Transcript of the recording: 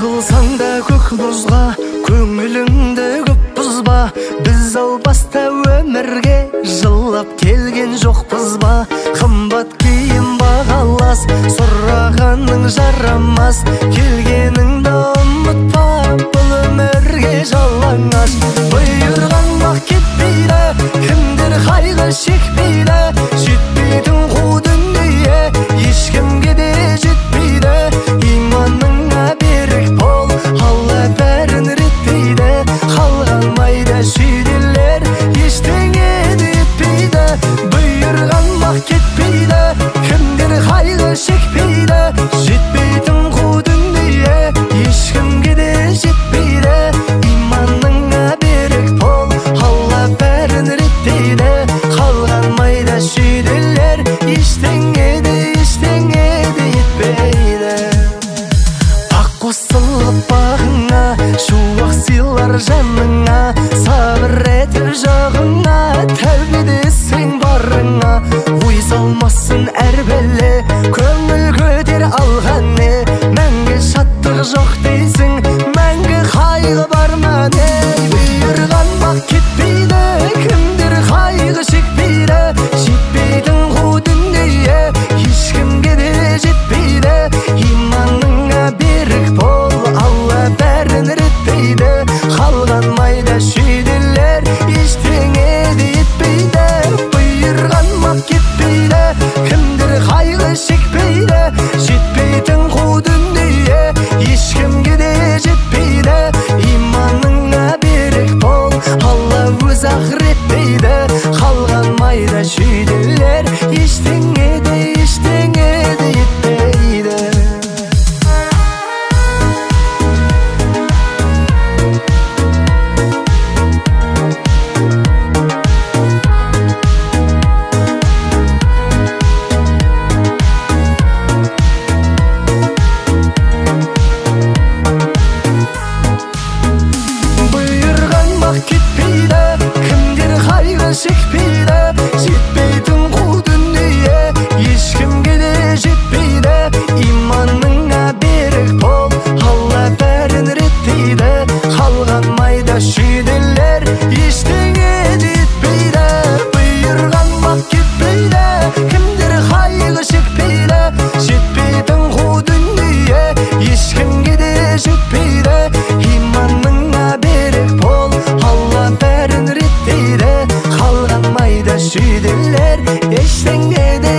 Жығылсаң да көк мұзға, көңіліңді көп бұзба. Біз албаста өмірге жылап келген жоқпыз ба? Қымбат киім бағалас, сұрағаның жарамас. Келгеніңді ұмытпа, бұл өмірге жалаңаш. Бұйырған бақ кетпейді, кімдер қайғы шекпейді. Жетпейтін қу дүние ешкімге де жетпейді. Иманыңа берік бол, Алла бәрін реттейді. Қалған майда шүйделер ештеңе де етпейді. Бұйырған бақ кетпейді, кімдер қайғы шекпейді. Жетпейтін қу дүние ешкімге де жетпейді. Иманыңа берік бол, Алла бәрін реттейді. Қалған майда шүйделер ештеңе де етпейді. Ақ қосылып бағыңа, шуақ сыйлар жаныңа. Сабыр етіп жағыңа, тәубе десең барыңа. Ой салмасын әр бәле, көңіл көтер алған не. Мәңгі шаттық жоқ дейсің, мәңгі қайғы бар ма не. Бұйырған бақ кетпейді, кімдер қайғы шекпейді. Жетпейтін қу дүние ешкімге де жетпейді. Иманыңа берік бол, Алла бәрін реттейді. Қалған майда шүйделер ештеңе де етпейді. Бұйырған бақ кетпейді, кімдер қайғы шекпейді. Жетпейтін қу дүние ешкімге де жетпейді. Иманыңа берік бол, Алла өз ақыреттейді. Қалған майда шүйделер ештеңе де етпейді. Бұйырған бақ кетпейді, кімдер қайғы шекпейді. Жетпейтін қу дүние ешкімге де жетпейді. Иманыңа берік бол, Алла бәрін реттейді. Қалған майда шүйделер ештеңе де етпейді. Бұйырған бақ кетпейді, кімдер қайғы шекпейді. Жетпейтін қу дүние ешкімге де жетпейді. Иманыңа берік бол, Алла бәрін реттейді. Қалған майда шүйделер ештеңе де